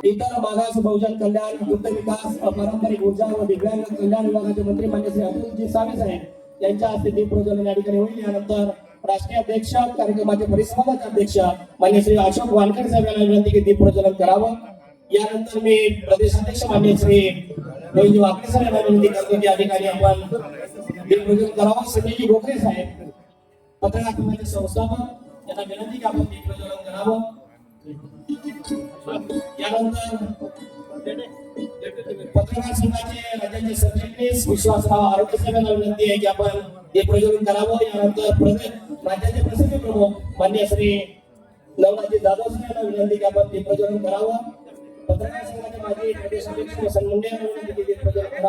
इतर मागास बहुजन कल्याण, दुग्ध विकास, पारंपरिक ऊर्जा व दिव्यांग कल्याण विभागाचे मंत्री मान्य श्री अतुलजी सावे साहेब यांच्या हस्ते दीप प्रज्वलन या ठिकाणी होईल। यानंतर राष्ट्रीय अध्यक्ष कार्यक्रमाचे परिसंवादाचे अध्यक्ष मान्य श्री अशोक वानखेडे साहेब यांना विनंती की दीप प्रज्वलन करावं। यानंतर मी प्रदेशाध्यक्ष मान्य श्री गोविंद वाकडे साहेब यांना विनंती करतो की या ठिकाणी आपण दीप प्रज्वलन करावं। संजयजी गोखरे साहेब पत्रकार समाजाचे संस्थापक यांना विनंती की आपण दीप प्रज्वलन करावं। यानंतर पत्रकार संघाचे राज्याचे सरचिटणीस विश्वासराव आरोग्य साहेबांना विनंती आहे की आपण हे प्रज्वलन करावं। यानंतर राज्याचे प्रसिद्ध प्रमुख मान्य श्री नवनाथजी जाधव यांना विनंती की आपण ते प्रज्वलन करावं। पत्रकार संघाचे माजी प्रदेशाध्यक्ष वसंत मुंडे यांना विनंती की ते प्रज्वलन करावं।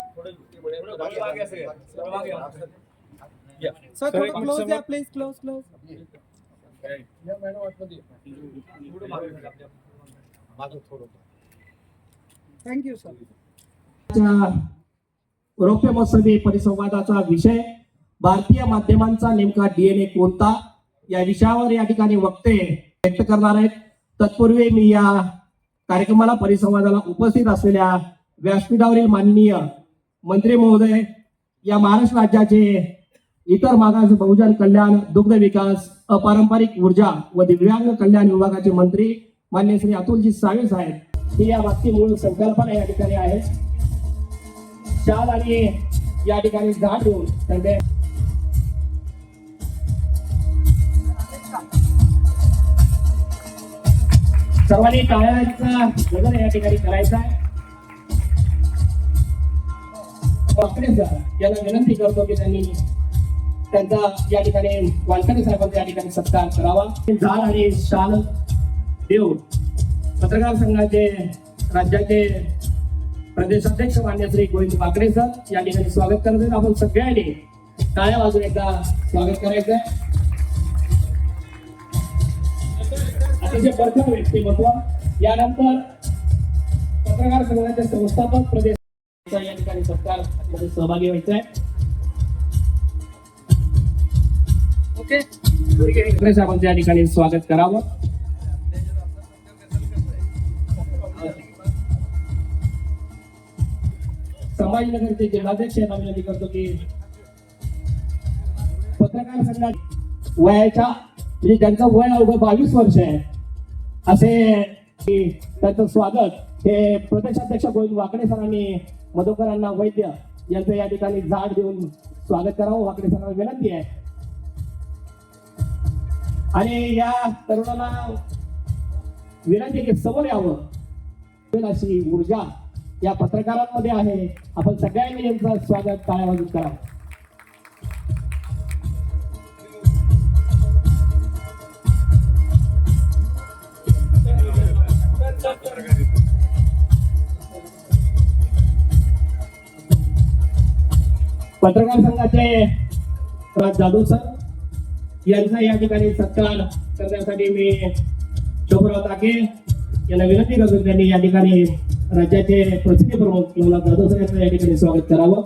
सर थोड़ा क्लोज या please close thank you sir. रौप्य महोत्सवी परिसंवादाचा विषय भारतीय माध्यमांचा नेमका डीएनए कोणता या विषयावर या ठिकाणी वक्ते व्यक्त करणार आहेत। तत्पूर्वी मी या कार्यक्रमाला परिसंवादाला उपस्थित असलेल्या व्यासपीठावरील माननीय मंत्री महोदय, या महाराष्ट्र राज्याचे इतर मागास बहुजन कल्याण, दुग्ध विकास, अपारंपरिक ऊर्जा व दिव्यांग कल्याण विभागाचे मंत्री मान्य श्री अतुलजी सावे साहेब ही या मागची मूळ संकल्पना या ठिकाणी आहे। शाल आणि या ठिकाणी झाड देऊन त्यांचे सर्वांनी टाळ्यांचा गजर या ठिकाणी करायचा आहे। वानखेडे सर यांना विनंती करतो की त्यांनी त्यांचा या ठिकाणी वानखेडे साहेबांचा या ठिकाणी सत्कार करावा। झाड आणि शाल देऊन पत्रकार संघाचे राज्याचे प्रदेशाध्यक्ष मान्य श्री गोविंद वाकडे सर या ठिकाणी स्वागत करतात। आपण सगळ्यांनी टाळ्या वाजवून एकदा स्वागत करायचं आहे। अतिशय प्रथम व्यक्तिमत्व, यानंतर पत्रकार संघाचे संस्थापक प्रदेश या ठिकाणी सत्कार मध्ये सहभागी व्हायचा आहे। ओके, साहेबांचं या ठिकाणी स्वागत करावं। संभाजीनगरचे जिल्हाध्यक्ष यांना विनंती करतो की पत्रकार संघात वयाच्या म्हणजे ज्यांचं वय अवघं 22 वर्ष आहे असे त्यांचं स्वागत हे प्रदेशाध्यक्ष गोविंद वाकडे सरांनी मधुकरांना वैद्य यांचं या ठिकाणी झाड देऊन स्वागत करावं। वाकडे सरांना विनंती आहे आणि या तरुणाला विनंती की समोर यावं। अशी ऊर्जा या पत्रकारांमध्ये आहे, आपण सगळ्यांनी यांचं स्वागत टाळ्या वाजवून करावं। पत्रकार संघाचे राज जाधव सर यांचा या ठिकाणी सत्कार करण्यासाठी मी शोभराव ताके यांना विनंती करतो त्यांनी या ठिकाणी राज्याचे प्रसिद्ध प्रमुख नवनाथ जाधव सर यांचं या ठिकाणी स्वागत करावं।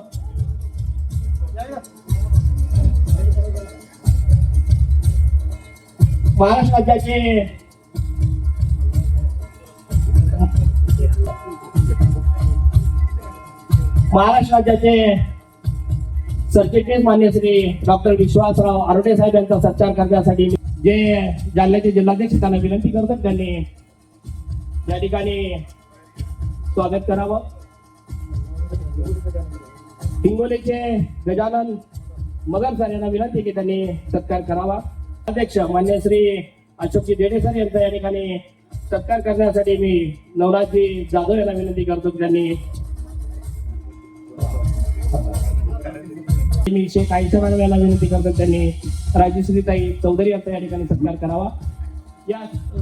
महाराष्ट्र राज्याचे सरचिटणीस मान्य श्री डॉक्टर विश्वासराव आरोग्य साहेब यांचा सत्कार करण्यासाठी जे जालन्याचे जिल्हाध्यक्ष त्यांना विनंती करतात त्यांनी या ठिकाणी स्वागत करावं। हिंगोलीचे गजानन मगर सर यांना विनंती की त्यांनी सत्कार करावा। अध्यक्ष मान्य श्री अशोकजी देडे सर यांचा या ठिकाणी सत्कार करण्यासाठी मी नवनाथजी जाधव यांना विनंती करतो की त्यांनी मी शेख आयशा मॅडम यांना विनंती करतो त्यांनी राजश्रीताई चौधरी यांचा या ठिकाणी सत्कार करावा। या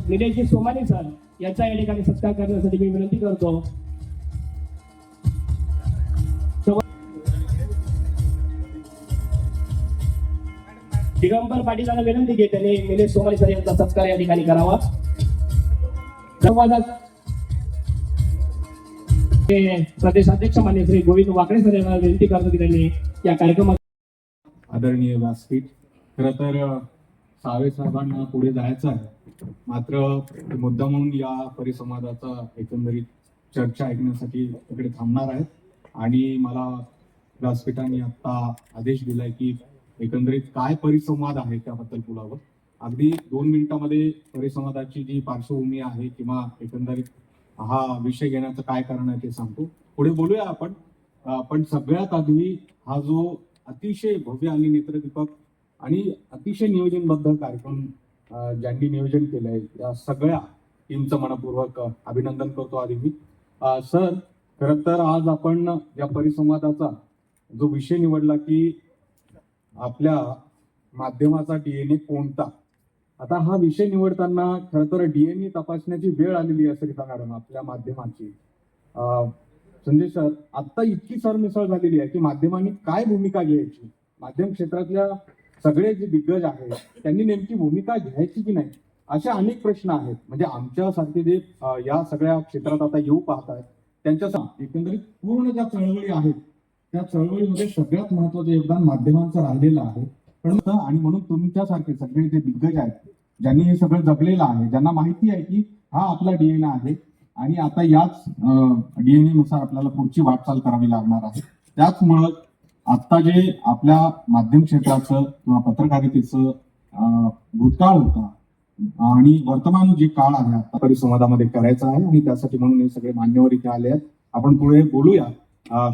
निलेशजी सोमानी सर यांचा या ठिकाणी सत्कार करण्यासाठी मी विनंती करतो। दिगंबर पाटील यांना विनंती की त्यांनी निलेश सोमानी सर यांचा सत्कार या ठिकाणी करावा। संवादात प्रदेशाध्यक्ष मान्य श्री गोविंद वाकडे सर यांना विनंती करतो की त्यांनी या कार्यक्रमात आदरणीय व्यासपीठ, खरं तर सावे साहेबांना पुढे जायचं आहे, मात्र ते मुद्दा म्हणून या परिसंवादाचा एकंदरीत चर्चा ऐकण्यासाठी तिकडे थांबणार आहेत. आणि मला व्यासपीठाने आता आदेश दिलाय की एकंदरीत काय परिसंवाद आहे त्याबद्दल बोलावं. अगदी 2 मिनिटांमध्ये परिसंवादाची जी पार्श्वभूमी आहे किंवा एकंदरीत हा विषय घेण्याचं काय कारण आहे ते सांगतो. पुढे बोलूया आपण. पण सगळ्यात आधी हा जो अतिशय भव्य आणि नेत्रदीपक आणि अतिशय नियोजनबद्ध कार्यक्रम ज्यांनी नियोजन केलंय या सगळ्या टीमचं मनपूर्वक अभिनंदन करतो आधी मी. सर, खरं तर आज आपण या परिसंवादाचा जो विषय निवडला की आपल्या माध्यमाचा डीएनए कोणता. आता हा विषय निवडताना खरं तर डीएनए तपासण्याची वेळ आलेली आहे सरिता मॅडम आपल्या माध्यमाची. संजय सर, आता इतकी सरमिसळ झालेली आहे की माध्यमांनी काय भूमिका घ्यायची, माध्यम क्षेत्रातल्या सगळे जे दिग्गज आहेत त्यांनी नेमकी भूमिका घ्यायची की नाही, असे अनेक प्रश्न आहेत. म्हणजे आमच्यासारखे जे या सगळ्या क्षेत्रात आता येऊ पाहत आहेत त्यांच्या एकंदरीत पूर्ण ज्या चळवळी आहेत त्या चळवळीमध्ये सगळ्यात महत्वाचं योगदान माध्यमांचं राहिलेलं आहे. आणि म्हणून तुमच्यासारखे सगळे जे दिग्गज आहेत ज्यांनी हे सगळं जगलेलं आहे, ज्यांना माहिती आहे की हा आपला डीएनए आहे आणि आता याच डीएनए नुसार आपल्याला पुढची वाटचाल करावी लागणार आहे. त्याचमुळं आता जे आपल्या माध्यम क्षेत्राचं किंवा पत्रकारितेचं भूतकाळ होता आणि वर्तमान जे काळ आहे आता परिसंवादामध्ये करायचं आहे आणि त्यासाठी म्हणून हे सगळे मान्यवर इथे आले आहेत. आपण पुढे बोलूया.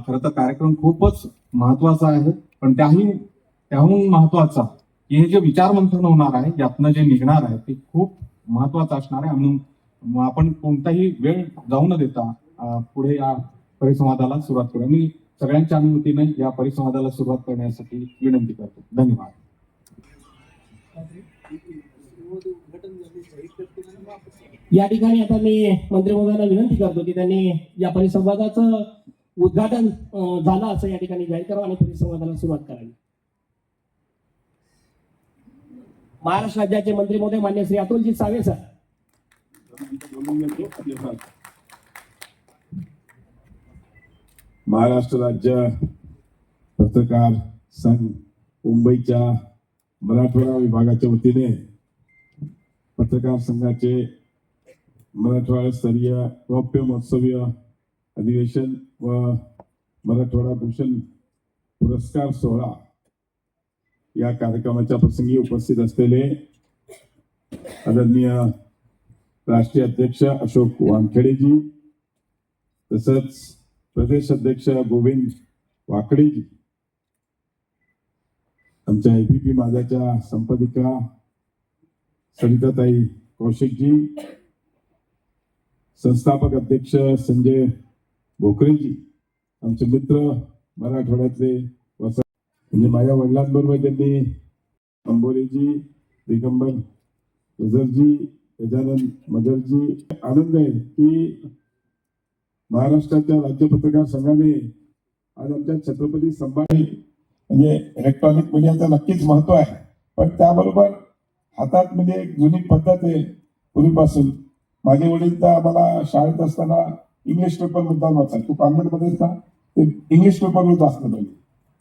खरं तर कार्यक्रम खूपच महत्वाचा आहे, पण त्याहून महत्वाचा की हे जे विचारमंथन होणार आहे यातनं जे निघणार आहे ते खूप महत्वाचं असणार आहे. म्हणून आपण कोणताही वेळ जाऊ न देता पुढे या परिसंवादाला सुरुवात करूया. मी सगळ्यांच्या अनुमतीने या परिसंवादाला सुरुवात करण्यासाठी विनंती करतो. धन्यवाद. या ठिकाणी आता मी मंत्री महोदयांना विनंती करतो की त्यांनी या परिसंवादाचं उद्घाटन झालं असं या ठिकाणी जाहीर करावं आणि परिसंवादाला सुरुवात करावी. महाराष्ट्र राज्याचे मंत्री महोदय मान्य श्री अतुलजी सावे सर. महाराष्ट्र राज्य पत्रकार संघ मुंबईच्या मराठवाडा विभागाच्या वतीने पत्रकार संघाचे मराठवाडा स्तरीय रौप्य महोत्सवीय अधिवेशन व मराठवाडा भूषण पुरस्कार सोहळा या कार्यक्रमाच्या प्रसंगी उपस्थित असलेले आदरणीय राष्ट्रीय अध्यक्ष अशोक वानखेडेजी, तसंच प्रदेश अध्यक्ष गोविंद वाकडेजी, आमच्या एबीपी माझाच्या संपादिका सरिताताई कौशिकजी, संस्थापक अध्यक्ष संजय भोकरेजी, आमचे मित्र मराठवाड्यातले म्हणजे माझ्या वडिलांबरोबर त्यांनी अंबोलीजी, दिगंबर गजरजी, गजानन मगरजी. आनंद आहे की महाराष्ट्राच्या राज्य पत्रकार संघाने आज आमच्या छत्रपती संभाजी म्हणजे इलेक्ट्रॉनिक मीडियाचं नक्कीच महत्व आहे, पण त्याबरोबर हातात म्हणजे एक जुनी पद्धत आहे पूर्वीपासून. माझे वडील तर आम्हाला शाळेत असताना इंग्लिश पेपर मुद्दाम वाचायचे. तू कॉन्व्हेंटमध्ये का ते इंग्लिश पेपरच असलं पाहिजे.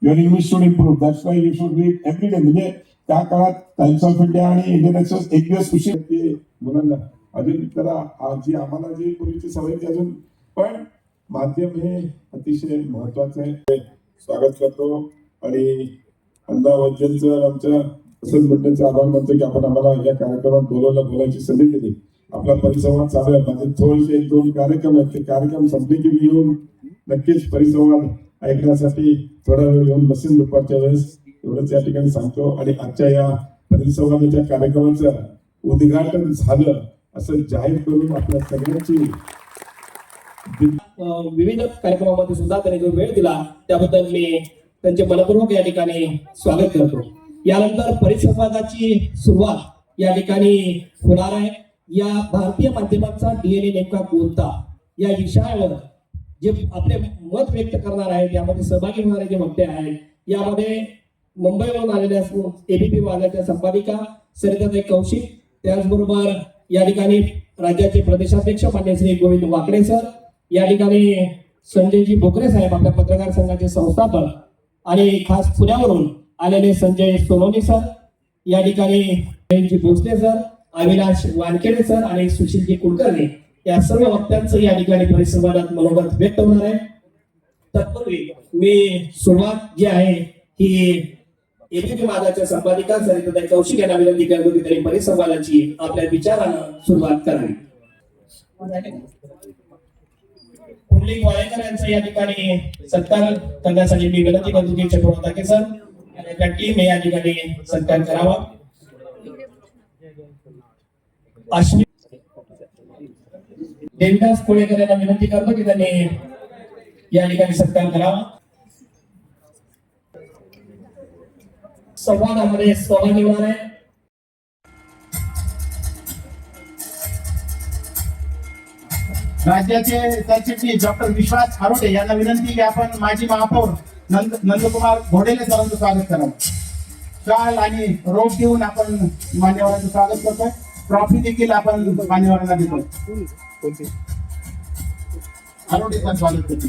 Your English should improve, that's why you should read every day. म्हणजे त्या काळात टाइम्स ऑफ इंडिया आणि इंडियन एक्सप्रेस एक दिवस उशीर मुलांना अजून त्याला जी आम्हाला जी पूर्वीची सवय ती अजून, पण माध्यम हे अतिशय महत्वाचं आहे. स्वागत करतो आणि अंदा वैद्यांचं आमच्या असंच मंडळाचे आभार मानतो की आपण आम्हाला या कार्यक्रमात बोलायची संधी दिली. आपला परिसंवाद चालू आहे. माझे थोडेसे 1-2 कार्यक्रम आहेत. ते कार्यक्रम संपले की मी येऊन नक्कीच परिसंवाद ऐकण्यासाठी थोडा वेळ येऊन बसेन दुपारच्या वेळेस, एवढंच या ठिकाणी सांगतो. आणि आजच्या या परिसंवादाच्या कार्यक्रमाचं उद्घाटन झालं असं जाहीर करून आपल्या सगळ्यांची विविध कार्यक्रमामध्ये सुद्धा त्यांनी जो वेळ दिला त्याबद्दल मी त्यांचे मनपूर्वक या ठिकाणी स्वागत करतो. यानंतर परिसंवादाची सुरुवात या ठिकाणी होणार आहे. या भारतीय माध्यमांचा डीएनए नेमका कोणता या विषयावर जे आपले मत व्यक्त करणार आहेत, यामध्ये सहभागी होणारे जे वक्ते आहेत, यामध्ये मुंबईवरून आलेल्या एबीपी माझाच्या संपादिका सरिताताई कौशिक, त्याचबरोबर या ठिकाणी राज्याचे प्रदेशाध्यक्ष मान्य श्री गोविंद वाकडे सर, या ठिकाणी संजयजी भोकरे साहेब आपल्या पत्रकार संघाचे संस्थापक, आणि खास पुण्यावरून आलेले संजय सोनवणे सर, या ठिकाणी जयंतजी भोसले सर, अविनाश वानखेडे सर आणि सुशीलजी कुलकर्णी या सर्व वक्त्यांचं या ठिकाणी परिसंवादात मनोगत व्यक्त होणार आहे. तत्पूर्वी मी सुरुवात जी आहे ही एबीपी माझाच्या संपादिका सरिताताई कौशिक यांना विनंती करतो की त्यांनी परिसंवादाची आपल्या विचारानं सुरुवात करावी. कुंडलिक वाळेकर यांचा या ठिकाणी सत्कार करण्यासाठी मी विनंती करतो की चक्रवर्ती सर आणि आपल्या टीम या ठिकाणी सत्कार करावा. अश्विन देविदास कोळेकर यांना विनंती करतो की त्यांनी या ठिकाणी सत्कार करावा. संवादामध्ये सहभागी होणार आहे. राज्याचे सरचिटणीस डॉक्टर विश्वास खारोटे यांना विनंती की आपण माजी महापौर नंदकुमार घोडेले सरांचं स्वागत करावं. शाल आणि रोप देऊन आपण मान्यवरांचं स्वागत करतोय. ट्रॉफी देखील आपण मान्यवरांना देतो. खारोटे सर स्वागत करतो.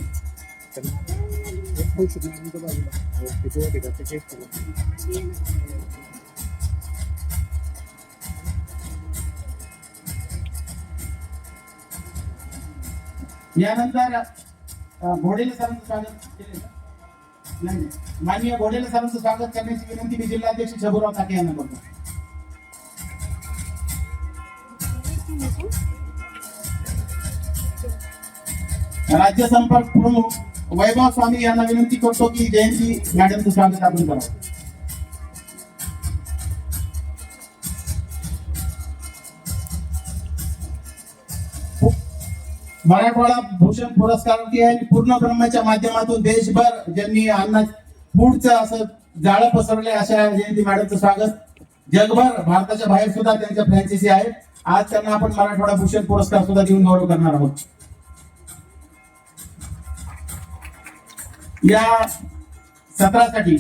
यानंतर घोडेले सरांचं स्वागत केले. नाही, माननीय घोडेले सरांचं स्वागत करण्याची विनंती मी जिल्हाध्यक्ष शबुराव ताके यांना करतो. राज्य संपर्क प्रमुख वैभव स्वामी यांना विनंती करतो की जयंती मॅडमचं स्वागत आपण करावं. मराठवाडा भूषण पुरस्कारार्थी आणि पूर्ण ब्रह्माच्या माध्यमातून देशभर ज्यांनी अन्न फूडचं असं जाळं पसरले अशा जयंती मॅडमचं स्वागत. जगभर भारताच्या बाहेर सुद्धा त्यांच्या फ्रँचायसी आहेत. आज त्यांना आपण मराठवाडा भूषण पुरस्कार सुद्धा देऊन गौरव करणार आहोत. या सत्रासाठी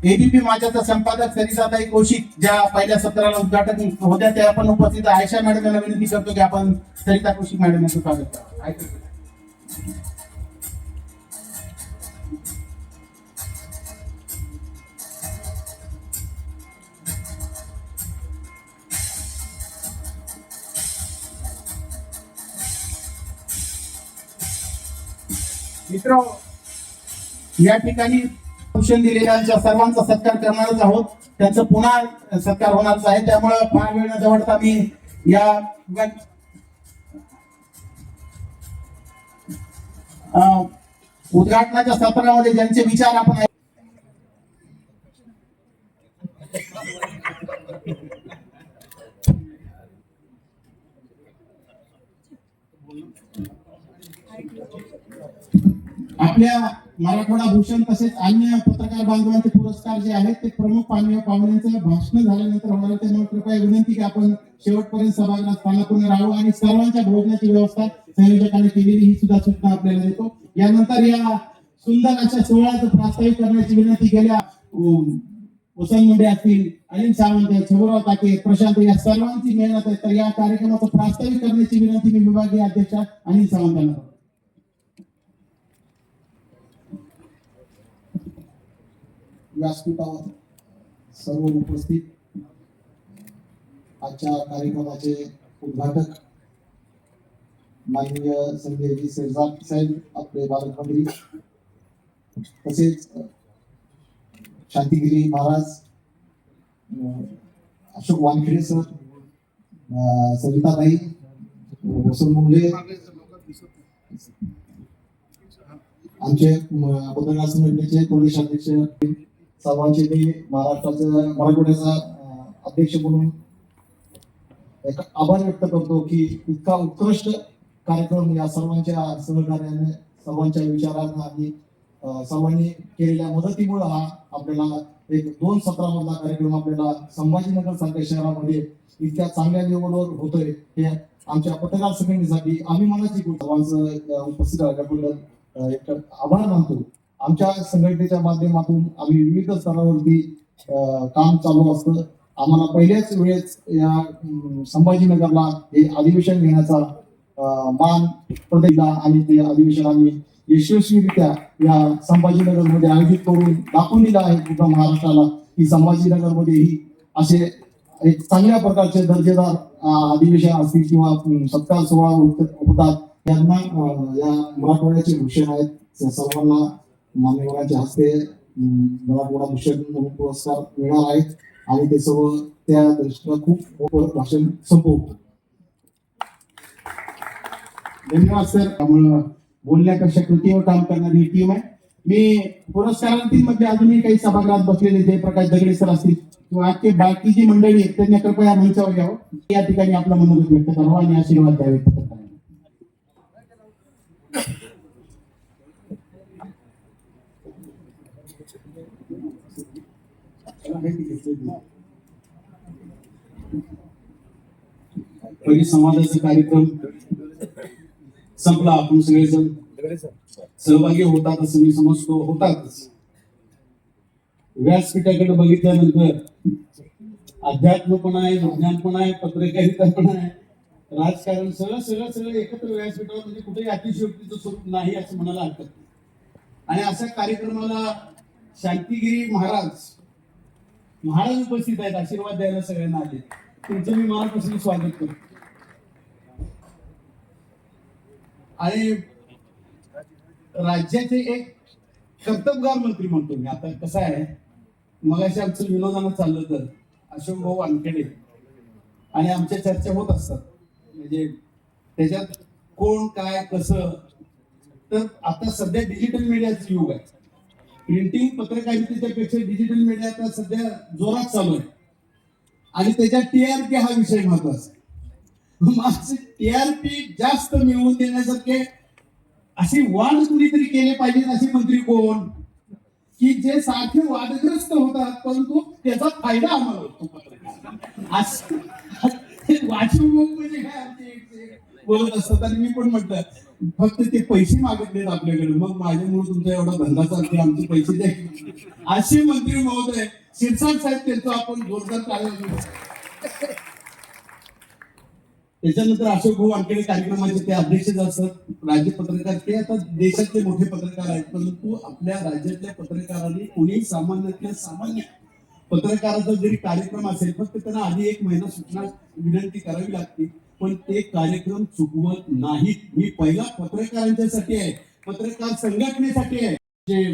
एबीपी माझ्याचा संपादक सरिताताई कौशिक ज्या पहिल्या सत्राला उद्घाटन होत्या त्या आपण उपस्थित आयशा मॅडम यांना विनंती करतो की आपण सरिता कौशिक मॅडम यांचं स्वागत करा. मित्र या ठिकाणी भूषण दिलेल्या सर्वांचा सत्कार करणारच आहोत. त्यांचं पुन्हा सत्कार होणारच आहे. त्यामुळे फार वेळ न दवडता मी या उद्घाटनाच्या सत्रामध्ये ज्यांचे विचार आपण आपल्या मराठवाडा भूषण तसेच अन्य पत्रकार बांधवांचे पुरस्कार जे आहेत ते प्रमुख पाहुण्यांचं भाषण झाल्यानंतर होणार. त्यामुळे कृपया विनंती की आपण शेवटपर्यंत सभागृहात स्थानापन्न राहावं आणि सर्वांच्या भोजनाची व्यवस्था संयोजकांनी केलेली ही सुद्धा सूचना आपल्याला देतो. यानंतर या सुंदर अशा सोहळ्याचं प्रास्ताविक करण्याची विनंती केल्या वसंत मुंडे असतील, अनिल सावंत, शबुराव ताके, प्रशांत या सर्वांची मेहनत आहे. तर या कार्यक्रमाचं प्रास्ताविक करण्याची विनंती मी विभागीय अध्यक्ष अनिल सावंत यांना करतो. व्यासपीठावर सर्व उपस्थित आजच्या कार्यक्रमाचे उद्घाटक माननीय संजयजी शेरजाद साहेब, आपले पालकमंत्री, तसेच शांतिगिरी महाराज, अशोक वानखेडे सर, सविताताई, वसंत मुंडे, आमचे पत्रकार संघटनेचे प्रदेश अध्यक्ष, सर्वांचे मी महाराष्ट्राच्या मराठवाड्याचा अध्यक्ष म्हणून एक आभार व्यक्त करतो की इतका उत्कृष्ट कार्यक्रम या सर्वांच्या सहकार्याने, सर्वांच्या विचारांना आणि सर्वांनी केलेल्या मदतीमुळे हा आपल्याला एक 2 सत्रामधला कार्यक्रम आपल्याला संभाजीनगर सारख्या शहरामध्ये इतक्या चांगल्या लेवलवर होतोय. हे आमच्या पत्रकार संघटनेसाठी आम्ही मनाची सर्वांचं उपस्थित राहिल्याबद्दल एक आभार मानतो. आमच्या संघटनेच्या माध्यमातून आम्ही विविध स्तरावरती काम चालू असतं. आम्हाला पहिल्याच वेळेस या संभाजीनगरला हे अधिवेशन घेण्याचा मान प्रदेशला आणि ते अधिवेशन आम्ही यशस्वीरित्या या संभाजीनगरमध्ये आयोजित करून दाखवून दिलं आहे पूर्ण महाराष्ट्राला की संभाजीनगरमध्ये ही असे एक चांगल्या प्रकारचे दर्जेदार अधिवेशन असतील किंवा सत्कार सोहळा होतात यांना या मराठवाड्याचे भूषण आहेत त्या सर्वांना मान्यवरांच्या हस्ते मराठवाडा भूषण म्हणून पुरस्कार मिळणार आहेत आणि ते सर्व त्या दृष्टीनं खूप मोठं भाषण संपवतो. धन्यवाद सर. त्यामुळं बोलण्यापेक्षा कृतीवर काम करणारी टीम आहे. मी पुरस्कारांमध्ये अजूनही काही सभागृहात बसलेले जयप्रकाश दगडे सर असतील किंवा आजचे बाकीची मंडळी आहेत त्यांनी कृपया मंचावर यावं, या ठिकाणी आपला मनोगत व्यक्त करावा आणि आशीर्वाद द्यावे. परिसंवादाचा कार्यक्रम संपला. आपण सगळेजण सहभागी होतात असं मी समजतो, होतातच. व्यासपीठाकडे बघितल्यानंतर अध्यात्म पण आहे, विज्ञान पण आहे, पत्रकारिता पण आहे, राजकारण सगळं सगळं सगळं एकत्र व्यासपीठावर म्हणजे कुठेही अतिशयोक्तीचं स्वरूप नाही असं म्हणायला हरकत नाही. आणि अशा कार्यक्रमाला शांतिगिरी महाराज उपस्थित आहेत, आशीर्वाद द्यायला सगळ्यांना आले. तुमचं मी मनापासून स्वागत करतो. आणि राज्याचे एक कर्तबगार मंत्री म्हणतो मी. आता कसं आहे, मगाशी आमचं विनोदानं चाललं तर अशोक भाऊ वानखेडे आणि आमच्या चर्चा होत असतात, म्हणजे त्याच्यात कोण काय कसं. तर आता सध्या डिजिटल मीडियाचं युग आहे. प्रिंटिंग पत्रकारितेच्या पेक्षा डिजिटल मीडिया आता सध्या जोरात चालू आहे आणि त्याच्यात टीआरपी हा विषय महत्वाचा आहे. टीआरपी जास्त मिळवून देण्यासारखे असे वाद कुणीतरी केले पाहिजे. असे मंत्री कोण की जे सारखे वादग्रस्त होतात परंतु त्याचा फायदा आम्हाला होतो पत्रकार वाचू म्हणजे काय बोलत असतात. आणि मी पण म्हटलं फक्त ते पैसे मागितलेत आपल्याकडे, मग माझ्यामुळे तुमचा एवढा धंदा चालते, आमचे पैसे द्या. असे मंत्री महोदय शिरसाट साहेब त्यांचं आपण जोरदार टाळ्या. त्याच्यानंतर अशोक भाऊ वानखेडे कार्यक्रमाचे ते अध्यक्ष असतात, राज्य पत्रकार. ते आता देशातले मोठे पत्रकार आहेत, परंतु आपल्या राज्यातल्या पत्रकारांनी कोणी सामान्यातल्या सामान्य पत्रकाराचा जरी कार्यक्रम असेल फक्त त्यांना आधी 1 महिना सूचना विनंती करावी लागते, पण ते कार्यक्रम चुकवत नाहीत. मी पहिला पत्रकारांच्यासाठी आहे, पत्रकार संघटनेसाठी आहे. जे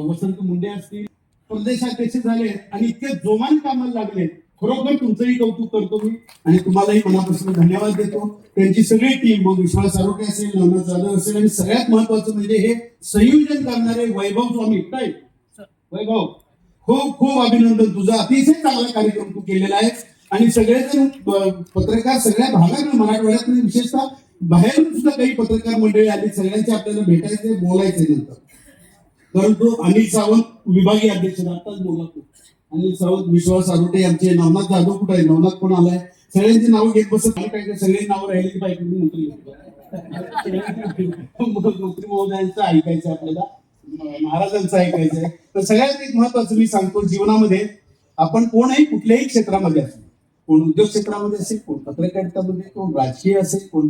वसंत मुंडे असतील प्रदेशाध्यक्ष झाले आणि इतके जोमाने कामाला लागले, खरोखर तुमचंही कौतुक करतो मी आणि तुम्हालाही मनापासून धन्यवाद देतो. त्यांची सगळी टीम, मग विश्वास आरोटे असेल, नवनाथ जाधव असेल आणि सगळ्यात महत्वाचं म्हणजे हे संयोजन करणारे वैभव स्वामी. काय वैभव, खूप खूप अभिनंदन. तुझा अतिशय चांगला कार्यक्रम तू केलेला आहे आणि सगळेजण पत्रकार सगळ्या भागात मराठवाड्यात विशेषतः बाहेरून सुद्धा काही पत्रकार मंडळी आली, सगळ्यांचे आपल्याला भेटायचे बोलायचे नंतर. परंतु अनिल सावंत विभागीय अध्यक्ष आताच बोला तू, अनिल सावंत, विश्वास आरोटे, आमचे नवनाथ जाधव कुठे आहे, नवनाथ कोण आलाय, सगळ्यांची नावं घेत बसत नाही पाहिजे. सगळी नावं राहिली पाहिजे मंत्री महोदयांचं ऐकायचं आपल्याला, महाराजांचं ऐकायचं आहे. तर सगळ्यात एक महत्वाचं मी सांगतो, जीवनामध्ये आपण कोणही कुठल्याही क्षेत्रामध्ये असेल, कोण उद्योग क्षेत्रामध्ये असेल, कोण पत्रकारितामध्ये, कोण राजकीय असेल, कोण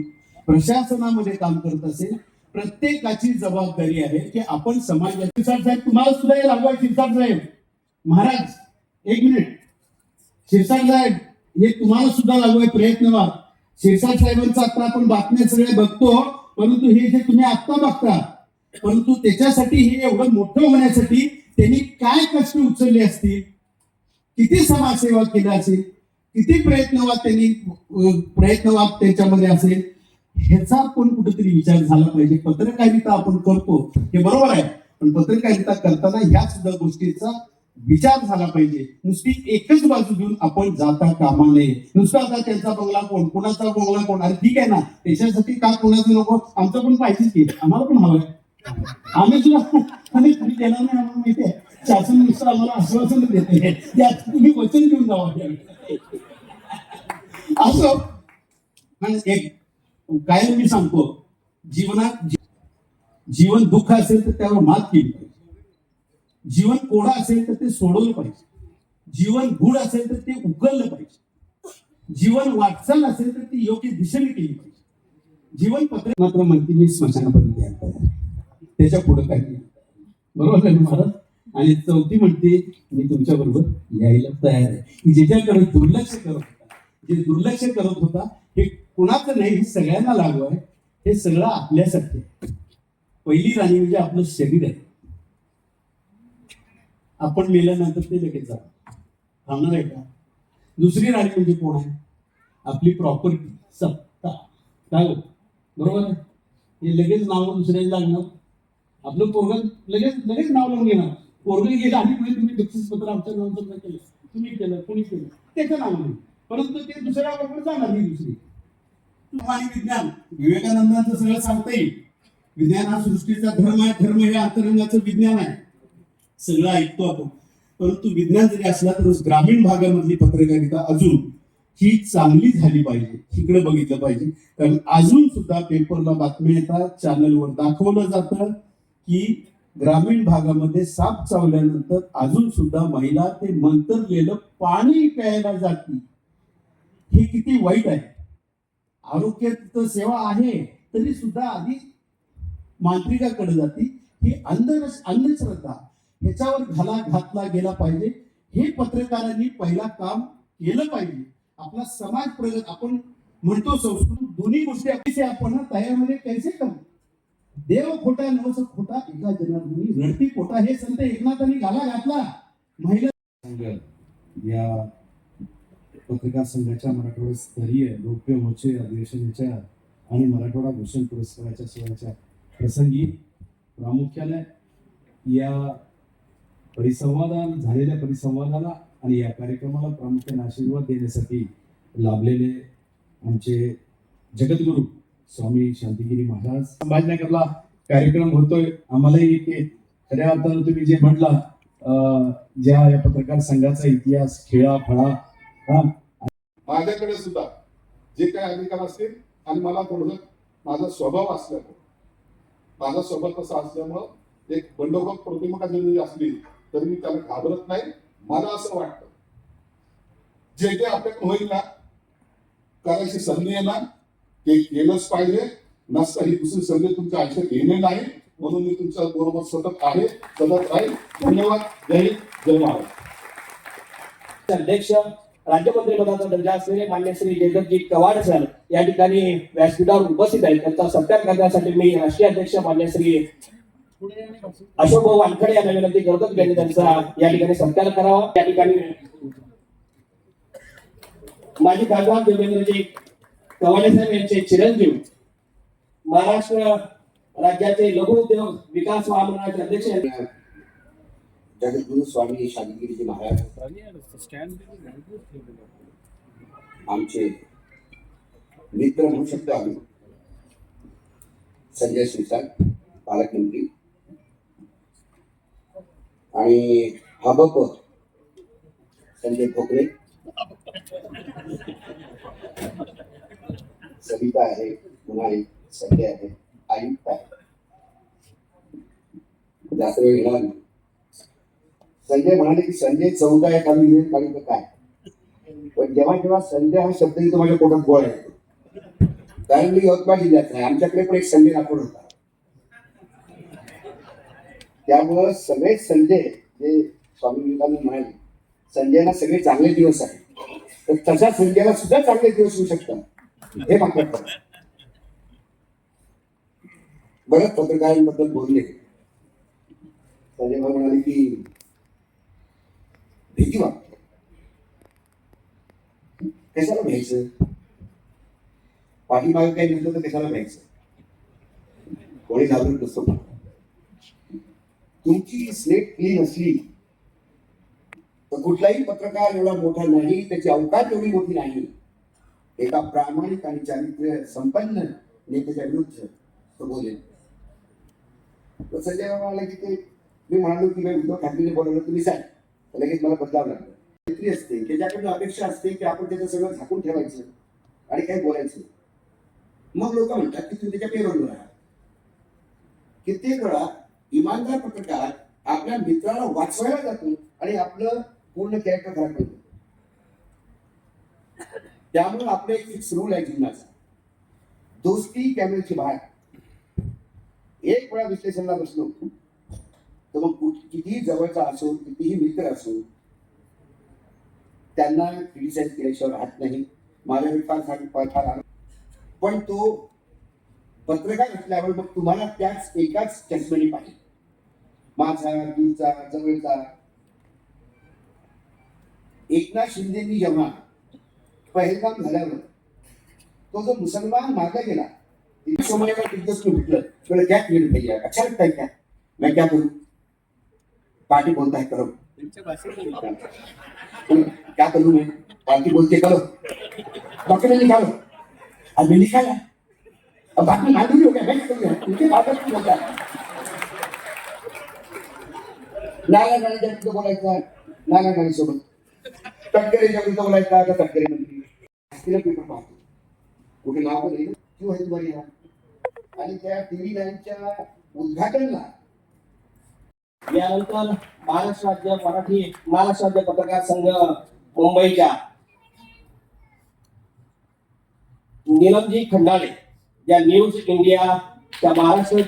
प्रशासनामध्ये काम करत असेल, प्रत्येकाची जबाबदारी आहे की आपण समाजाची. साहेब तुम्हाला सुद्धा हे लागू आहे. शिरसाट साहेब महाराज, 1 मिनिट. शिरसाट साहेब हे तुम्हाला सुद्धा लागू आहे. प्रयत्न व्हा. शिरसाट साहेबांचा आता आपण बातम्या सगळ्या बघतो, परंतु हे जे तुम्ही आत्ता बघता, परंतु त्याच्यासाठी हे एवढं मोठं होण्यासाठी त्यांनी काय कष्ट उचलले असतील, किती समाजसेवा केली असेल, किती प्रयत्नवाद त्याच्यामध्ये असेल, ह्याचा पण कुठेतरी विचार झाला पाहिजे. पत्रकारिता आपण करतो हे बरोबर आहे, पण पत्रकारिता करताना ह्या सुद्धा गोष्टीचा विचार झाला पाहिजे. नुसती एकच बाजू घेऊन आपण जाता कामा नये. नुसता आता त्यांचा बंगला कोण, कोणाचा बंगला कोण, अरे ठीक आहे ना, त्याच्यासाठी का कोणाचं नको, आमचं पण पाहिजेच की, आम्हाला पण हवंय. आम्ही सुद्धा तुम्ही देणार नाही आम्हाला माहिती आहे. शासन नुसतं आम्हाला आश्वासन देते, त्यात तुम्ही वचन घेऊन जावा असं. एक काय मी सांगतो, जीवन दुःख असेल तर त्यावर मात केली पाहिजे. जीवन कोडा असेल तर ते सोडवलं पाहिजे. जीवन गुढ असेल तर ते उकललं पाहिजे. जीवन वाटचाल असेल तर ती योग्य दिशेने केली पाहिजे. जीवन पत्र मात्र म्हणते मी स्मशानापर्यंत यायला, त्याच्या पुढे काही नाही. बरोबर आहे महाराज. आणि चौथी म्हणते मी तुमच्या बरोबर यायला तयार आहे, की ज्याच्याकडे दुर्लक्ष करत होता, जे दुर्लक्ष करत होता हे कुणाचं नाही, हे सगळ्यांना लागू आहे, हे सगळं आपल्यासाठी आहे. पहिली राणी म्हणजे आपलं शरीर आहे. आपण मेल्यानंतर ते लगेच जाणार, थांबणार आहे का? दुसरी राणी म्हणजे कोण आहे? आपली प्रॉपर्टी, सत्ता. काय हो बरोबर आहे? हे लगेच नाव दुसऱ्याला लागणार. आपलं पोरग लगेच नाव लावून घेणार. पोरग गेलं आणि पुढे तुम्ही बक्षीस पत्र आमच्या नावाचं केलं, तुम्ही केलं, कोणी केलं, त्याचं नाव नाही, परंतु ते दुसऱ्या बरोबर जाणार ही दुसरी. आणि विज्ञान, विवेकानंदांचं सगळं सांगता येईल. विज्ञान हा सृष्टीचा धर्म आहे, धर्म हे अंतरंगाचं विज्ञान आहे. सगळं ऐकतो आपण, परंतु विज्ञान जरी असला तर ग्रामीण भागामधली पत्रकारिता अजून ही चांगली झाली पाहिजे, इकडे बघितलं पाहिजे. कारण अजून सुद्धा पेपरला बातम्या येतात, चॅनलवर दाखवलं जातं की ग्रामीण भागामध्ये साप चावल्यानंतर अजून सुद्धा महिला ते मंतरलेलं पाणी प्यायला जाते. हे किती वाईट आहे. आरोग्य सेवा आहे तरी सुद्धा आधी मांत्रिकाकडे जाते. ही अंधश्रद्धा, ह्याच्यावर घातला गेला पाहिजे. हे पत्रकारांनी पहिला काम केलं पाहिजे. आपला समाज प्रगत, आपण म्हणतो संस्कृत, दोन्ही गोष्टी अतिशय आपण तयामध्ये कैसे करू. देव खोटा नवस खोटा एका जनार्दनी रडती खोटा, हे संत एकनाथांनी घाला घातला. महिला संघ या पत्रकार संघाच्या मराठवाडा स्तरीय लोकप्रिय मोर्चे अधिवेशनाच्या आणि मराठवाडा भूषण पुरस्काराच्या सोहळ्याच्या प्रसंगी प्रामुख्याने या झालेल्या परिसंवादाला आणि या कार्यक्रमाला प्रामुख्याने आशीर्वाद देण्यासाठी लाभलेले आमचे जगद्गुरू स्वामी शांतिगिरी महाराज. संभाजीनगरला कार्यक्रम होतोय. आम्हालाही खऱ्या अर्थानं तुम्ही जे म्हटला, ज्या या पत्रकार संघाचा इतिहास, खेळा फळा, माझ्याकडे सुद्धा जे काही अधिकार असतील आणि मला थोडं माझा स्वभाव असल्यामुळे, माझा स्वभाव तसा असल्यामुळं एक बंडखोर प्रतिमा जरी असली तरी मी त्याला घाबरत नाही. मला असं वाटतं जे जे आपल्याकडे होईल ना, करायची संधी आहे ना, ते केलंच पाहिजे. नसता ही दुसरी संधी तुमच्या आयुष्यात येणे नाही. म्हणून मी तुमच्या बरोबर सतत आहे, सतत राहील. धन्यवाद. जय हिंद, जय महाराष्ट्र. अध्यक्ष राज्यमंत्री पदाचा दर्जा असलेले मान्य श्री जयदत्तजी कवाड सर या ठिकाणी व्यासपीठावर उपस्थित आहेत. त्यांचा सत्कार करण्यासाठी मी राष्ट्रीय अध्यक्ष मान्य श्री अशोक भाऊ वानखडे यांना विनंती करतो की त्यांनी त्यांचा या ठिकाणी सत्कार करावा. या ठिकाणी माजी खासदार देवेंद्रजी कवाडे साहेब यांचे चिरंजीव, महाराष्ट्र राज्याचे लघु उद्योग विकास महामंडळाचे अध्यक्ष जगद्गुरु स्वामी शांतिगिरीजी महाराज, आमचे मित्र म्हणू शकतो आम्ही, संजय शिरसाट पालकमंत्री आणि हबप संजय भोकरे, सविता आहे, मुनाई संजय आहे, आयुक्त आहे. जास्त वेळ घेणार नाही. संजय म्हणाले की संजय चौदा या खाली लिहित काढून काय, पण जेव्हा जेव्हा संजय हा शब्द येतो माझ्या पोटात गोळ येतो. कारण मी यवतमाळ जिल्ह्यात आहे, आमच्याकडे पण एक संजय राठोड होता. त्यामुळं सगळे संजय जे स्वामी विवेकानंद म्हणाले, संजयला सगळे चांगले दिवस आहेत, तर तशा संजयला सुद्धा चांगले दिवस होऊ शकतात हे मात्र. बऱ्याच पत्रकारांबद्दल बोलले. संजय भाऊ म्हणाले की भीती वाटते, कशाला भ्यायचं, पाठीमागे काही नसलं तर कशाला भ्यायचं, कोणी घाबरत नसतो. तुमची स्लेट क्लीन असली तर कुठलाही पत्रकार एवढा मोठा नाही, त्याची अवकाश एवढी मोठी नाही. एका प्रामाणिक आणि चारित्र्य संपन्न नेत्याच्या विरुद्ध तो बोलेल. संजय बाबा म्हणाले की ते मी म्हणालो की उद्धव ठाकरेने बोलवलं तुम्ही सांग, लगेच मला बदलावं लागलं. मैत्री असते, त्याच्याकडून अपेक्षा असते की आपण त्याचं सगळं झाकून ठेवायचं आणि काही बोलायचं. मग लोक म्हणतात की तुम्ही त्याच्या पेरोलवर आहात. कित्येक वेळा इमानदार पत्रकार आपल्या मित्राला वाचवायला जातो आणि आपलं पूर्ण कॅरेक्टर खराब करतो. त्यामुळे आपलं एक फिक्स रूल आहे जीवनाचा, दोस्ती कॅमेऱ्याची बाहेर. एक वेळा विश्लेषणाला बसलो तर मग कितीही जवळचा असो, कितीही मित्र असो, त्यांना क्रिटिसाइज केल्याशिवाय राहत नाही. माझ्याकडे फार आनंद. पण तो पत्रकार असल्यावर मग तुम्हाला त्याच एकाच चष्मेने पाहिजे, माझा, दूरचा, जवळचा. एकनाथ शिंदेनी जेव्हा पहलगाम झाल्यावर तो जो मुसलमान मारला गेला, समय में दिग्गज को भेटलं, बोले क्या किया भैया, अच्छा लगता है क्या, मैं क्या करूं, पार्टी बोलता है करो, क्या करूं मैं, पार्टी बोलते करो, डॉक्यूमेंट निकालो, अब मैं निकाला, अब बाकी मालूम हो गया, मैं क्या करूंगा, उनके बाबत की बोलता है. नारायण तो बोलायचा नारायण सोबत, तटकरेच्या विरुद्ध बोलायचा तर तटकरे मंत्री तिला पेपर पाहतो, कुठे नाव नाही क्यों है तुम्हारी यहाँ. आणि त्या टीव्ही लाईनच्या उद्घाटनला यानंतर महाराष्ट्र राज्य पत्रकार संघ मुंबईच्या नीलमजी खंडाळे या न्यूज इंडियाच्या महाराष्ट्र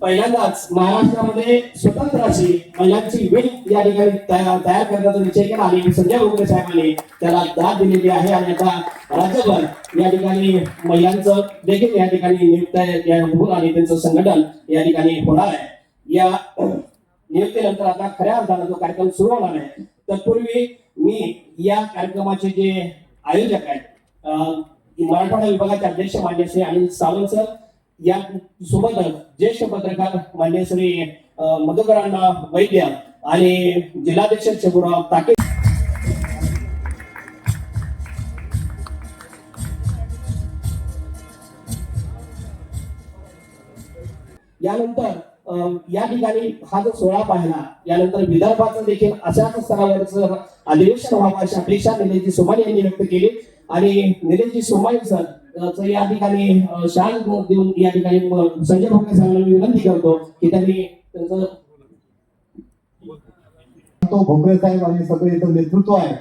पहिल्यांदाच महाराष्ट्रामध्ये स्वतंत्र अशी महिलांची विंग या ठिकाणी तयार करण्याचा निश्चय केला आणि संजय भोगरे साहेबांनी त्याला दाद दिलेली आहे. आणि आता राज्यभर या ठिकाणी महिलांचं देखील या ठिकाणी नियुक्त होऊन आणि त्यांचं संघटन या ठिकाणी होणार आहे. या नियुक्तीनंतर आता खऱ्या अर्थानं जो कार्यक्रम सुरू होणार आहे, तत्पूर्वी मी या कार्यक्रमाचे जे आयोजक आहेत मराठवाडा विभागाचे अध्यक्ष मान्य श्री अनिल सावंत सर, या सोबत ज्येष्ठ पत्रकार मान्य श्री मधुकरांना वैद्य आणि जिल्हाध्यक्ष शंभूराव ताके यानंतर या ठिकाणी हा जो सोहळा पाहिला, यानंतर विदर्भाचं देखील अशाच स्तरावरचं अधिवेशन व्हावं अशी अपेक्षा निलेशजी सोमानी यांनी व्यक्त केली. आणि निलेशजी सोमानी सर या ठिकाणी शाल देऊन या ठिकाणी संजय भोगरे साहेबांना विनंती करतो की त्यांनी त्यांचं तो भोगरे साहेब आणि सगळे इथं नेतृत्व आहे.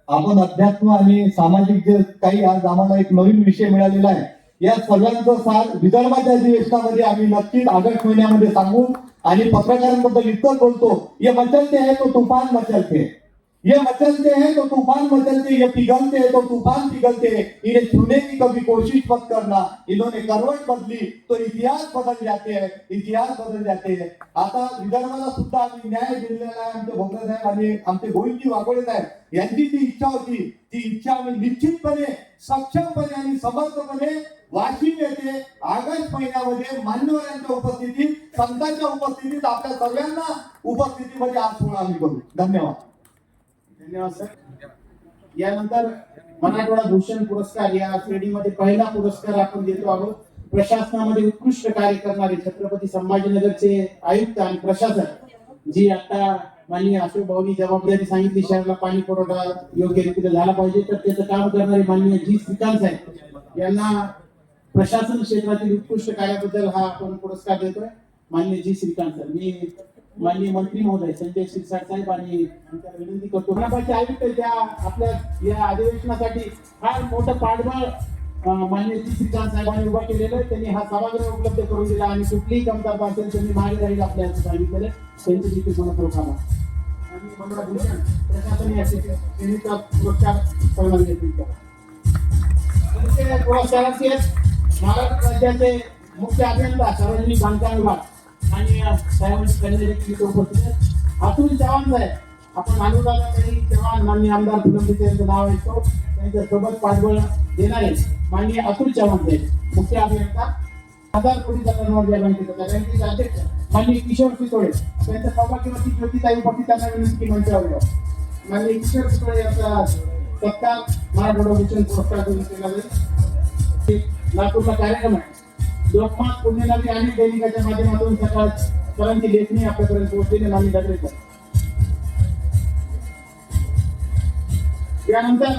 आपण अध्यात्म आणि सामाजिक जे काही आज आम्हाला एक नवीन विषय मिळालेला आहे, या सर्वांचं साथ विदर्भाच्या अधिवेशनामध्ये आम्ही नक्कीच ऑगस्ट महिन्यामध्ये सांगू. आणि पत्रकारांबद्दल इतकं बोलतो, ये मचलते हैं तो तूफान मचलते, ये मचलते हैं तो तूफान मचलते, ये पिघलते हैं तो तूफान पिघलते, इन्हें छूने की कभी कोशिश मत करना, इन्होंने करवट बदली तो इतिहास बदल जाते हैं, इतिहास बदल जाते हैं. आता विदर्भाला सुद्धा आम्ही न्याय दिलेला आहे. आमचे भोगरे साहेब आणि आमचे गोविंदजी वाघोळे साहेब यांची जी इच्छा होती, ती इच्छा आम्ही निश्चितपणे सक्षमपणे आणि समर्थपणे वाशिम येथे ऑगस्ट महिन्यामध्ये मान्यवरांच्या उपस्थितीत, संतांच्या उपस्थितीत, आपल्या सर्वांना उपस्थितीमध्ये आज सोहळा आम्ही करू. धन्यवाद. धन्यवाद सर. यानंतर मराठवाडा भूषण पुरस्कार या श्रेणीमध्ये पहिला पुरस्कार आपण देतो आहोत. प्रशासनामध्ये उत्कृष्ट कार्य करणारे छत्रपती संभाजीनगरचे आयुक्त आणि प्रशासक, जी आता माननीय अशोक भाऊनी जबाबदारी सांगितली, शहराला पाणी पुरवठा योग्य रीतीने झाला पाहिजे, तर त्याचं काम करणारे माननीय जी श्रीकांत साहेब यांना प्रशासन क्षेत्रातील उत्कृष्ट कार्याबद्दल हा आपण पुरस्कार देतोय. माननीय जी श्रीकांत सर, मी माननीय मंत्री महोदय संजय शिरसाट साहेब आणि आमच्याला विनंती करतो, महापालिके आयुक्त ज्या आपल्या या अधिवेशनासाठी फार मोठं पाठबळ माननीय जी श्रीकांत साहेबांनी उभा केलेलं आहे. त्यांनी हा सभागृह उपलब्ध करून दिला आणि कुठलीही कमतरता असेल त्यांनी मागे राहील आपल्याला सांगितलेलं, त्यांचे देखील मनपूर्वक आभार. आणि मंडळा भूषण प्रशासन या श्रेणीचा पुरस्कार सर्वांना देतील. पुरस्काराची महाराष्ट्र राज्याचे मुख्य अभियंता सार्वजनिक बांधकाम विभाग आणि साहेबांची उपस्थित आहेत. अतुल चव्हाण साहेब, आपण अनुदाना काही चव्हाण माननीय आमदार फुलंब्रीचे यांचं नाव ऐकतो, त्यांच्या सोबत पाठबळ देणारे माननीय अतुल चव्हाण साहेब, मुख्य अभियंता, 1000 कोटीचा टर्नओव्हर या बँकेचे अध्यक्ष माननीय किशोर पितोळे, त्यांच्या सौभाग्यवती ज्योतिताई उपस्थित त्यांना विनंती मंचावर यावं. माननीय किशोर पितोळे यांचा सत्कार मराठवाडा भूषण पुरस्कार देऊन केला जाईल. लातूरला कार्यक्रम आहे. लोकमत पुण्यनगरी आणि दैनिकाच्या माध्यमातून सकाळ सरांची लेखणी आपल्यापर्यंत पोहोचलेली माननीय दादरेकर. यानंतर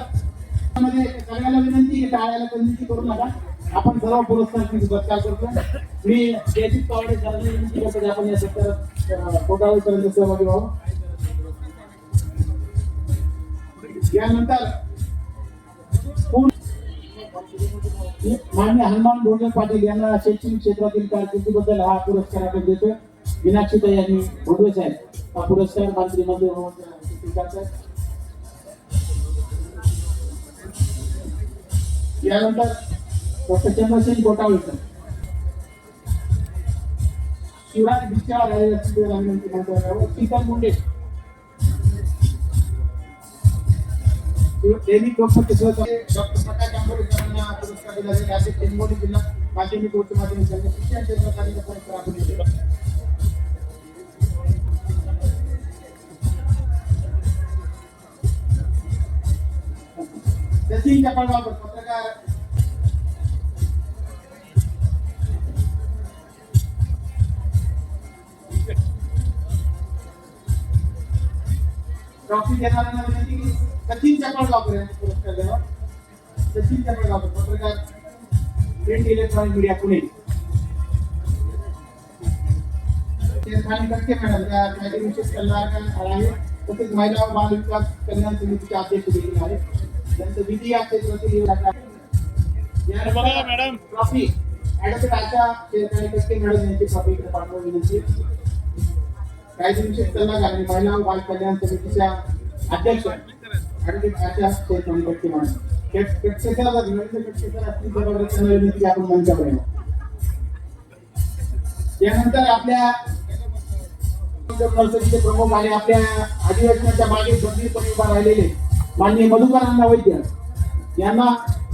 सगळ्याला विनंती की टाळ्याला कंजूसी करू नका. आपण सर्व पुरस्कार सत्कार करतो. मी जयदीप पावडे सरांना विनंती करतो की आपण या सत्कारात फोटापर्यंत सहभागी व्हावं. यानंतर मान्य हनुमान डोंगर पाटील यांना शैक्षणिक क्षेत्रातील कारकिर्दीबद्दल हा पुरस्कार आपण देतो. मीनाक्षीताई यांनी भोगवे साहेब हा पुरस्कार मंत्री मध्ये स्वीकारतात. यानंतर डॉक्टर चंद्रसेन गोटावळकर शिवराज भिक्षा शीतल मुंडे दैनिक लोकमत डॉक्टर प्रकाश आंबेडकरांना पुरस्कार दिला जाईल. असे हिंगोली जिल्हा माध्यमिक उच्च माध्यमिक शिक्षण क्षेत्रातील पुरस्कार आपण देतो. सचिन चपळगावकर पत्रकार ट्रॉफी देणाऱ्यांना विनंती की सचिन चपळगावकर यांना पुरस्कार द्यावा. सचिन चपळगावकर पत्रकार प्रिंट इलेक्ट्रॉनिक मीडिया पुणे. खाली कटके मॅडम त्या कायदे विशेष सल्लागार आहे. तसेच महिला व बाल विकास कल्याण समितीचे अध्यक्ष देखील आहेत. त्यांचं विधी या क्षेत्रातील ट्रॉफी ऍडव्होकेट आशा कटके मॅडम यांची ट्रॉफी इकडे पाठवा विनंती. कायदे विशेष सल्लागार आणि महिला व बाल कल्याण समितीच्या अध्यक्ष ऍडव्होकेट आशा कटके मॅडम आपण मंचावर येऊ. यानंतर आपल्या संसदेचे प्रमुख आणि आपल्या अधिवेशनाच्या मागे गंभीरपणे उभा राहिलेले माननीय मधुकरांना वैद्य यांना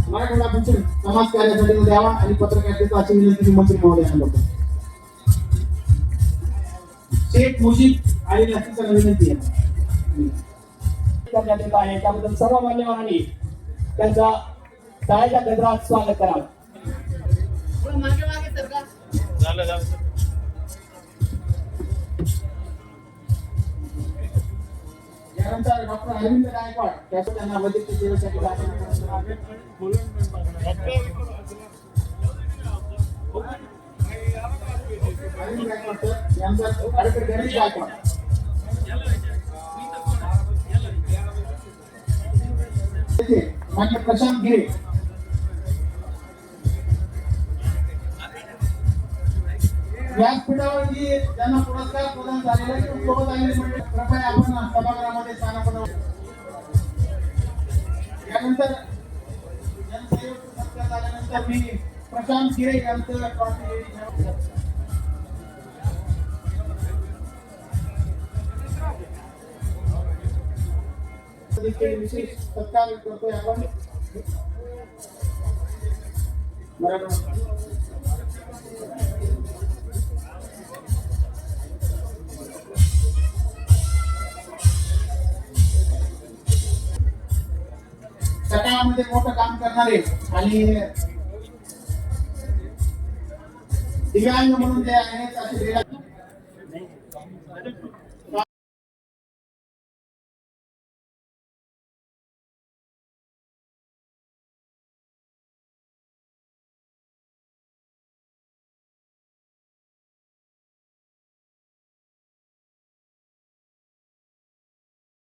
मराठवाडा भूषण समाज कार्यासाठी द्यावा आणि पत्रकारितेचा अशी विनंती मंत्री महोदयांना करतो. शेख मुजीब आणि नक्कीच विनंती आहे करण्यात येत आहे. त्याबद्दल सर्व मान्यवरांनी त्यांचा टाळ्याच्या गजरात स्वागत करावं. यानंतर डॉक्टर अरविंद गायकवाड त्याचं त्यांना वैद्यकीय सेवेसाठी अरविंद गायकवाड यांचा ऍडव्होकेट गणेश गायकवाड मान्य प्रशांत गिरे व्यासपीठावर जी त्यांना पुरस्कार प्रदान झालेला आहे सोबत आलेले म्हणजे कृपया आपण सभागृहामध्ये स्थानापन्न. यानंतर जनसहयोग सत्कार झाल्यानंतर मी प्रशांत गिरे यांचं ट्रॉफी विशेष सत्कार करतोय आपण. सकाळमध्ये मोठं काम करणारे आणि दिव्यांग म्हणून ते आहेत असे